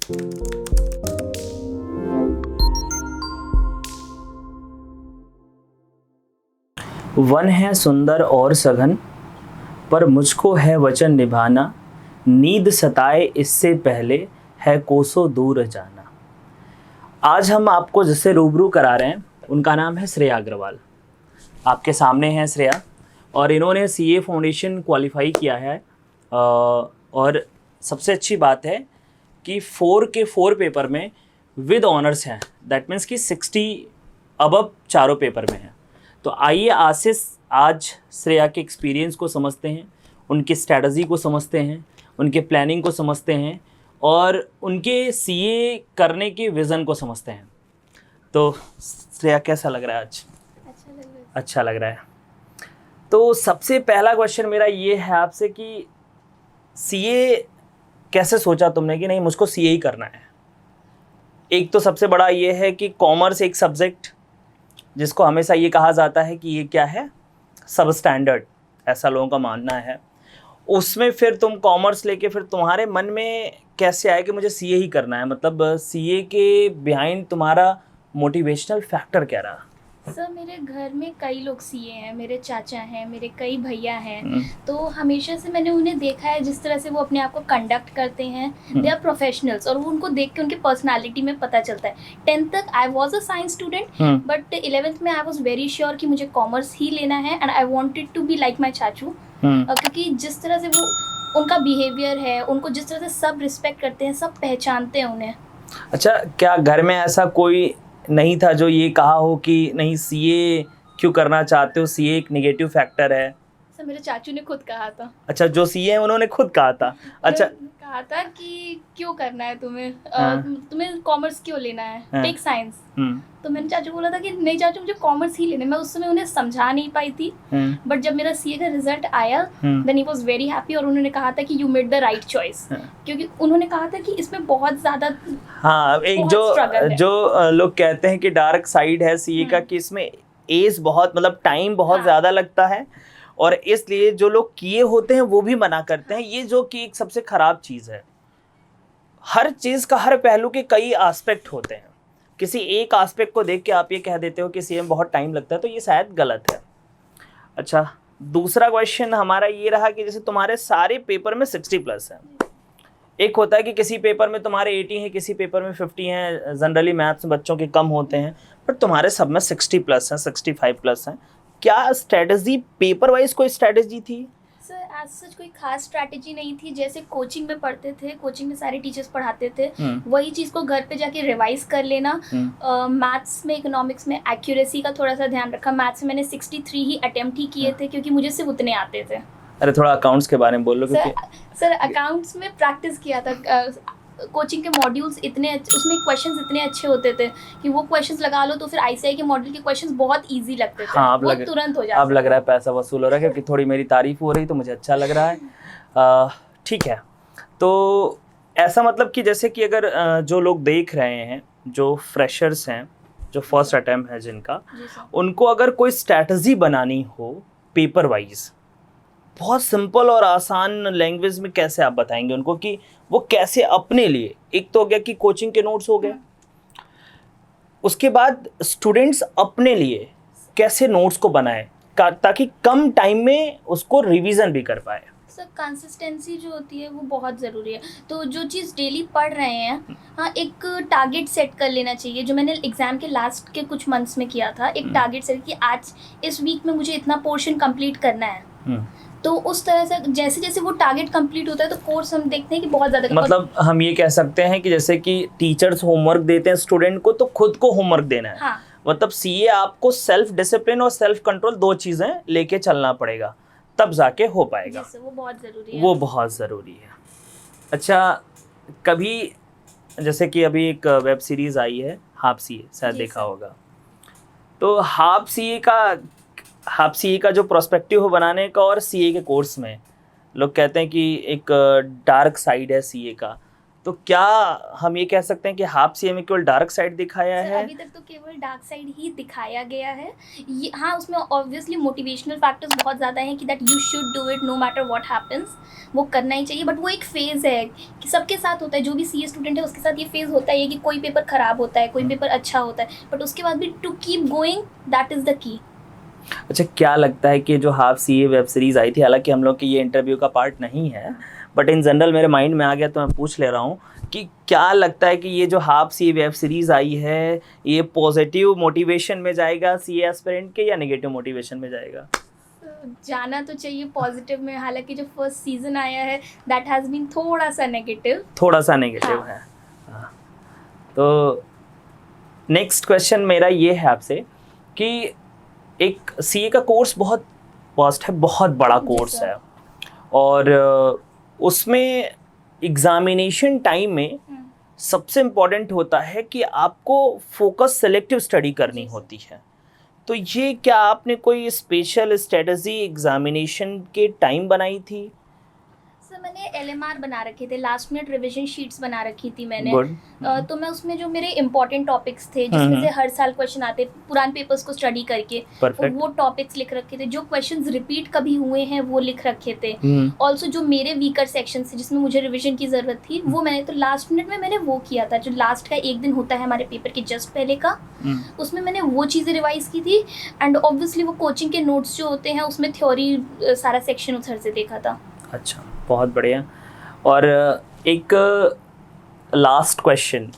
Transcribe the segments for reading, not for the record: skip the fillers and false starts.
One है सुंदर और सघन, पर मुझको है वचन निभाना, नींद सताए इससे पहले है कोसों दूर जाना। आज हम आपको जिससे रूबरू करा रहे हैं उनका नाम है श्रेया अग्रवाल। आपके सामने है श्रेया, और इन्होंने सीए फाउंडेशन क्वालिफाई किया है। और सबसे अच्छी बात है कि 4 के 4 पेपर में विद ऑनर्स हैं। दैट मीन्स कि 60 अबव चारों पेपर में हैं। तो आइए आज श्रेया के एक्सपीरियंस को समझते हैं, उनकी स्ट्रैटेजी को समझते हैं, उनके प्लानिंग को समझते हैं और उनके सीए करने के विज़न को समझते हैं। तो श्रेया, कैसा लग रहा है आज? अच्छा लग रहा है। तो सबसे पहला क्वेश्चन मेरा ये है आपसे कि सीए कैसे सोचा तुमने कि नहीं मुझको सीए ही करना है? एक तो सबसे बड़ा ये है कि कॉमर्स एक सब्जेक्ट जिसको हमेशा ये कहा जाता है कि ये क्या है, सब स्टैंडर्ड, ऐसा लोगों का मानना है। उसमें फिर तुम कॉमर्स लेके फिर तुम्हारे मन में कैसे आया कि मुझे सीए ही करना है? मतलब सीए के बिहाइंड तुम्हारा मोटिवेशनल फैक्टर क्या रहा? सर, मेरे घर में कई लोग सीए हैं, मेरे चाचा हैं, मेरे कई भैया हैं। तो हमेशा से मैंने उन्हें देखा है जिस तरह से वो अपने आप को कंडक्ट करते हैं। दे आर प्रोफेशनल्स, और वो उनको देख के उनकी पर्सनालिटी में पता चलता है। 10th तक I was a science student, but 11th में आई वाज वेरी श्योर कि मुझे कॉमर्स ही लेना है and I wanted to be like my चाचू। क्योंकि जिस तरह से वो उनका बिहेवियर है, उनको जिस तरह से सब रिस्पेक्ट करते हैं, सब पहचानते हैं उन्हें। अच्छा, क्या घर में ऐसा कोई नहीं था जो ये कहा हो कि नहीं सीए क्यों करना चाहते हो, सीए एक नेगेटिव फैक्टर है? सर, मेरे चाचू ने खुद कहा था। अच्छा, जो सीए हैं उन्होंने खुद कहा था? अच्छा, कहा था कि क्यों करना है तुम्हें, हाँ। तुम्हें कॉमर्स क्यों लेना है, हाँ। Take science. तो मैंने चाचू को बोला था कि नहीं चाचू, मुझे कॉमर्स ही लेना है। मैं उस समय उन्हें समझा नहीं पाई थी, बट जब मेरा सीए का रिजल्ट आया then he was very happy, और उन्होंने कहा था कि you made the right choice. क्योंकि उन्होंने कहा था कि इसमें बहुत ज़्यादा एक जो लोग कहते हैं कि डार्क साइड है सीए का, कि इसमें एज बहुत, मतलब टाइम बहुत ज़्यादा लगता है, और इसलिए जो लोग किए होते हैं वो भी मना करते हैं। ये जो कि एक सबसे खराब चीज़ है। हर चीज़ का, हर पहलू के कई एस्पेक्ट होते हैं। किसी एक एस्पेक्ट को देख के आप ये कह देते हो कि सीए में बहुत टाइम लगता है, तो ये शायद गलत है। अच्छा, दूसरा क्वेश्चन हमारा ये रहा कि जैसे तुम्हारे सारे पेपर में 60+ है। एक होता है कि किसी पेपर में तुम्हारे 80 हैं, किसी पेपर में 50 हैं। जनरली मैथ्स में बच्चों के कम होते हैं, बट तुम्हारे सब में 60+ हैं, 65+ हैं। क्या स्ट्रेटजी, पेपर वाइज कोई स्ट्रेटजी थी? सर, एज सच कोई खास स्ट्रैटेजी नहीं थी। जैसे कोचिंग में पढ़ते थे, कोचिंग में सारे टीचर्स पढ़ाते थे, वही चीज़ को घर पे जाके रिवाइज कर लेना। मैथ्स में, इकोनॉमिक्स में एक्यूरेसी का थोड़ा सा ध्यान रखा। मैथ्स में मैंने 63 ही अटेम्प्ट ही किए थे, क्योंकि मुझे सिर्फ उतने आते थे। अरे थोड़ा अकाउंट्स के बारे में बोल लो। सर, अकाउंट्स में प्रैक्टिस किया था। कोचिंग के मॉड्यूल्स इतने उसमें क्वेश्चंस इतने अच्छे होते थे कि वो क्वेश्चंस लगा लो तो फिर आईसीआई के मॉड्यूल के क्वेश्चंस बहुत इजी लगते थे। हाँ, वो तुरंत हो जाते थे। अब लग रहा है पैसा वसूल हो रहा है, क्योंकि थोड़ी मेरी तारीफ हो रही तो मुझे अच्छा लग रहा है। ठीक है, तो ऐसा मतलब कि जैसे कि अगर जो लोग देख रहे हैं, जो फ्रेशर्स हैं, जो फर्स्ट अटेम्प्ट है जिनका, उनको अगर कोई स्ट्रैटेजी बनानी हो पेपर वाइज, बहुत सिंपल और आसान लैंग्वेज में कैसे आप बताएंगे उनको कि वो कैसे अपने लिए, एक तो हो गया कि कोचिंग के नोट्स हो गए, उसके बाद स्टूडेंट्स अपने लिए कैसे नोट्स को बनाएं ताकि कम टाइम में उसको रिवीजन भी कर पाए? सर, कंसिस्टेंसी जो होती है वो बहुत ज़रूरी है। तो जो चीज़ डेली पढ़ रहे हैं, हाँ, एक टारगेट सेट कर लेना चाहिए। जो मैंने एग्ज़ाम के लास्ट के कुछ मंथ्स में किया था, एक टारगेट सेट कि आज इस वीक में मुझे इतना पोर्शन कंप्लीट करना है। तो उस तरह से जैसे जैसे वो टारगेट कंप्लीट होता है तो कोर्स हम देखते हैं कि बहुत ज़्यादा, मतलब हम ये कह सकते हैं कि जैसे कि टीचर्स होमवर्क देते हैं स्टूडेंट को, तो खुद को होमवर्क देना है। हाँ। मतलब सीए आपको सेल्फ डिसिप्लिन और सेल्फ कंट्रोल, 2 चीज़ें लेके चलना पड़ेगा, तब जाके हो पाएगा। वो बहुत ज़रूरी है। वो बहुत ज़रूरी है। अच्छा, कभी जैसे कि अभी एक वेब सीरीज़ आई है हाफ सीए, शायद देखा होगा। तो हाफ सीए का जो प्रोस्पेक्टिव हो बनाने का, और सीए के कोर्स में लोग कहते हैं कि एक डार्क साइड है सीए का, तो क्या हम ये कह सकते हैं कि हाफ सीए में केवल डार्क साइड दिखाया सर है? अभी तक तो केवल डार्क साइड ही दिखाया गया है। हाँ, उसमें ऑब्वियसली मोटिवेशनल फैक्टर्स बहुत ज़्यादा हैं कि that you should do it no matter what happens, वो करना ही चाहिए। बट वो एक फेज़ है कि सबके साथ होता है, जो भी सीए स्टूडेंट है उसके साथ ये फेज़ होता है कि कोई पेपर ख़राब होता है, कोई पेपर अच्छा होता है, बट उसके बाद भी to keep going, that is the key. अच्छा, क्या लगता है कि जो हाफ सीए वेब सीरीज़ आई थी, हालांकि हम लोग की ये इंटरव्यू का पार्ट नहीं है, बट इन जनरल मेरे माइंड में आ गया तो मैं पूछ ले रहा हूँ कि क्या लगता है कि ये जो हाफ सीए वेब सीरीज़ आई है, ये पॉजिटिव मोटिवेशन में जाएगा सीए एस्पिरेंट के या नेगेटिव मोटिवेशन में जाएगा? जाना तो चाहिए पॉजिटिव में, हालांकि जो फर्स्ट सीजन आया है दैट हैज़ बीन थोड़ा सा नेगेटिव। हाँ। हाँ। तो नेक्स्ट क्वेश्चन मेरा ये है आपसे कि एक सीए का कोर्स बहुत वास्ट है, बहुत बड़ा कोर्स है, और उसमें एग्जामिनेशन टाइम में सबसे इम्पॉर्टेंट होता है कि आपको फोकस सेलेक्टिव स्टडी करनी होती है। तो ये क्या आपने कोई स्पेशल स्ट्रेटजी एग्जामिनेशन के टाइम बनाई थी? सर मैंने एलएमआर बना रखे थे, लास्ट मिनट रिवीजन शीट्स बना रखी थी मैंने। तो मैं उसमें जो मेरे इंपॉर्टेंट टॉपिक्स थे जिसमें से हर साल क्वेश्चन आते, पुराने पेपर्स को स्टडी करके वो टॉपिक्स लिख रखे थे। जो क्वेश्चंस रिपीट कभी हुए हैं वो लिख रखे थे। ऑल्सो जो मेरे वीकर सेक्शन थे जिसमें मुझे रिविजन की ज़रूरत थी वो मैंने तो लास्ट मिनट में मैंने वो किया था। जो लास्ट का एक दिन होता है हमारे पेपर के जस्ट पहले का, उसमें मैंने वो चीज़ें रिवाइज की थी। एंड ऑब्वियसली वो कोचिंग के नोट्स जो होते हैं उसमें थ्योरी सारा सेक्शन उधर से देखा था। अच्छा, बहुत बढ़िया। और एक लास्ट क्वेश्चन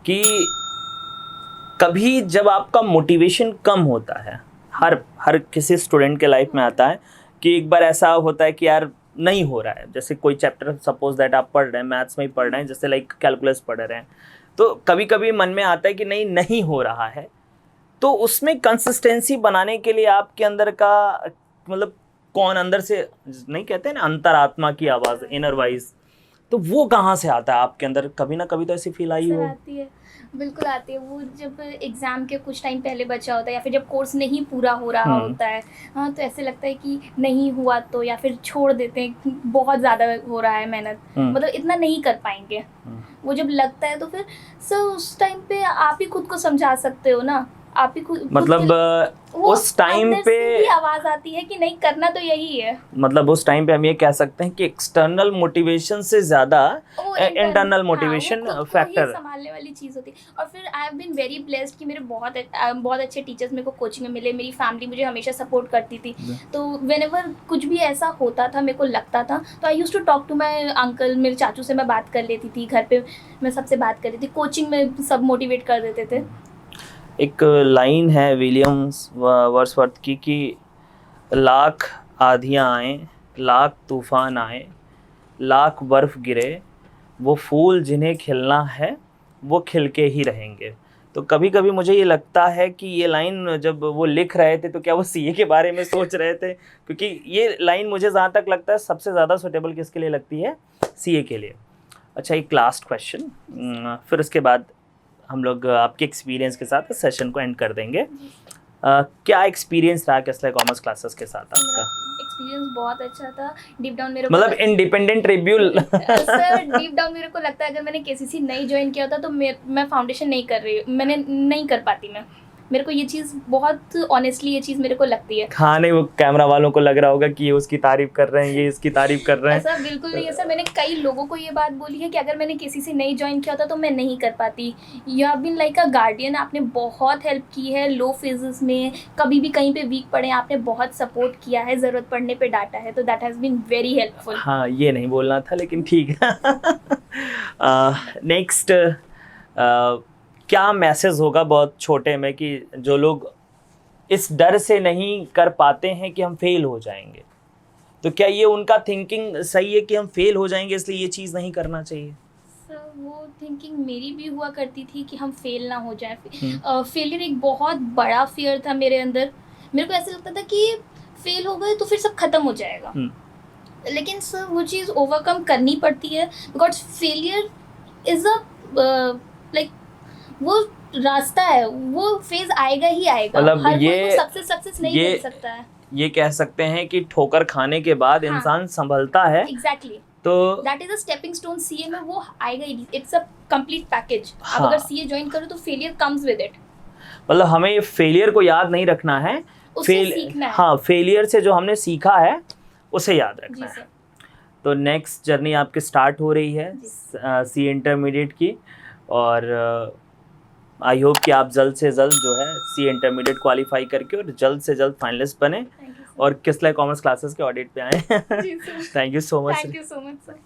कि कभी जब आपका मोटिवेशन कम होता है, हर किसी स्टूडेंट के लाइफ में आता है कि एक बार ऐसा होता है कि यार नहीं हो रहा है, जैसे कोई चैप्टर सपोज दैट आप पढ़ रहे हैं, मैथ्स में ही पढ़ रहे हैं, जैसे लाइक कैलकुलस पढ़ रहे हैं, तो कभी कभी मन में आता है कि नहीं हो रहा है। तो उसमें कंसिस्टेंसी बनाने के लिए आपके अंदर का मतलब कौन अंदर से, नहीं कहते हैं ना अंतरात्मा की आवाज़, इनर वॉइस, तो वो कहाँ से आता है आपके अंदर? कभी ना कभी तो ऐसी फील आई हो? आती है, बिल्कुल आती है। वो जब एग्ज़ाम के कुछ टाइम पहले बचा होता है या फिर जब कोर्स नहीं पूरा हो रहा होता है, हाँ, तो ऐसे लगता है कि नहीं हुआ तो, या फिर छोड़ देते हैं, बहुत ज़्यादा हो रहा है मेहनत, मतलब इतना नहीं कर पाएंगे। वो जब लगता है तो फिर सर उस टाइम पे आप ही खुद को समझा सकते हो ना, आप ही खुद मतलब उस टाइम पे आवाज आती है कि नहीं करना तो यही है। मतलब उस टाइम पे हम ये कह सकते हैं कि एक्सटर्नल मोटिवेशन से ज्यादा इंटरनल मोटिवेशन फैक्टर संभालने वाली चीज होती है। और फिर I have been very blessed कि मेरे बहुत अच्छे टीचर्स मेरे को कोचिंग में मिले, मेरी फैमिली मुझे हमेशा सपोर्ट करती थी। तो व्हेनेवर कुछ भी ऐसा होता था, मेरे को लगता था, तो I used to talk to my uncle, मेरे चाचू से मैं बात कर लेती थी, घर पे मैं सबसे बात कर रही थी, कोचिंग में सब मोटिवेट कर देते थे। एक लाइन है विलियम्स वर्ड्सवर्थ की कि लाख आंधियाँ आए, लाख तूफान आए, लाख बर्फ़ गिरे, वो फूल जिन्हें खिलना है वो खिल के ही रहेंगे। तो कभी कभी मुझे ये लगता है कि ये लाइन जब वो लिख रहे थे तो क्या वो सीए के बारे में सोच रहे थे? क्योंकि ये लाइन मुझे जहाँ तक लगता है सबसे ज़्यादा सूटेबल किसके लिए लगती है? सीए के लिए। अच्छा, एक लास्ट क्वेश्चन, फिर उसके बाद हम लोग आपके एक्सपीरियंस के साथ सेशन को एंड कर देंगे। क्या एक्सपीरियंस रहा केसलर कॉमर्स क्लासेस के साथ आपका? एक्सपीरियंस बहुत अच्छा था। डीप डाउन मेरे मतलब independent review sir deep down मेरे को लगता है अगर मैंने केसीसी नहीं ज्वाइन किया होता तो मैं फाउंडेशन नहीं कर रही, मैंने नहीं कर पाती। मेरे को ये चीज़ बहुत ऑनेस्टली ये चीज़ मेरे को लगती है। हाँ, नहीं वो कैमरा वालों को लग रहा होगा कि ये उसकी तारीफ कर रहे हैं, ये इसकी तारीफ कर रहे हैं। ऐसा बिल्कुल नहीं है सर, मैंने कई लोगों को ये बात बोली है कि अगर मैंने किसी से नहीं ज्वाइन किया होता तो मैं नहीं कर पाती। You have been like a guardian, आपने बहुत हेल्प की है लो फेजेस में, कभी भी कहीं पे वीक पड़े आपने बहुत सपोर्ट किया है, ज़रूरत पड़ने पे डांटा है, तो that has been very helpful. हाँ, ये नहीं बोलना था लेकिन ठीक है। नेक्स्ट क्या मैसेज होगा बहुत छोटे में कि जो लोग इस डर से नहीं कर पाते हैं कि हम फेल हो जाएंगे, तो क्या ये उनका थिंकिंग सही है कि हम फेल हो जाएंगे इसलिए ये चीज़ नहीं करना चाहिए? सर वो थिंकिंग मेरी भी हुआ करती थी कि हम फेल ना हो जाए। फेलियर एक बहुत बड़ा फियर था मेरे अंदर। मेरे को ऐसा लगता था कि फेल हो गए तो फिर सब खत्म हो जाएगा, लेकिन सर वो चीज़ ओवरकम करनी पड़ती है, because failure is a like वो रास्ता है, वो फेज आएगा ही आएगा। मतलब हर ये कोई तो सक्सेस नहीं मिल सकता है। ये कह सकते हैं कि ठोकर खाने के बाद इंसान संभलता है। एग्जैक्टली। तो that is a stepping stone CA में, वो आएगा ही, इट्स अ कंप्लीट पैकेज। आप हाँ। अगर सीए ज्वाइन करो तो फेलियर कम्स विद इट, मतलब हमें फेलियर को याद नहीं रखना है, उससे सीखना है। हाँ, फेलियर से जो हमने सीखा है उसे याद रखना जी है। सर। तो नेक्स्ट जर्नी आपकी स्टार्ट हो रही है सी इंटरमीडिएट की, और आई होप कि आप जल्द से जल्द जो है सी इंटरमीडिएट क्वालिफाई करके और जल्द से जल्द फाइनलिस्ट बने थैंक यू और किसलय कॉमर्स क्लासेस के ऑडिट पे आए। जी sir. Thank you so much. Thank you so much sir.